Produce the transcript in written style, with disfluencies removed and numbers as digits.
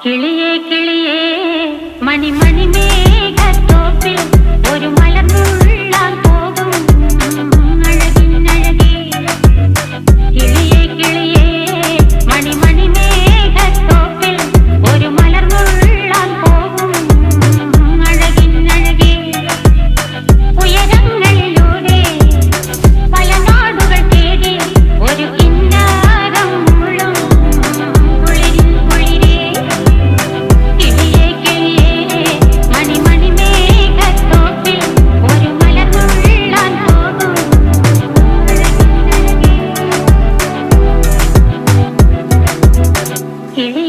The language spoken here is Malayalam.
കിളിയേ കിളിയേ മണിമണി മേഘത്തോപ്പിൽ ഒരു മലർന്നുള്ളാൻ പോകും അഴകിനഴകേ. കിളിയേ കിളിയേ മണിമണി മേഘത്തോപ്പിൽ ഒരു മലർന്നുള്ളാൻ പോകും അഴകിനഴകേ. ഉയരങ്ങളിലൂടെ പല നാടുകൾ തേടി ഒരു കിന്നാരം മുഴും കുളിരിൻ കുളിരേ. കിളിയേ കിളിയേ മണിമണി മേഘത്തോപ്പിൽ ഒരു മലർന്നുള്ളാൻ പോകും അഴകിനഴകേ. കിളി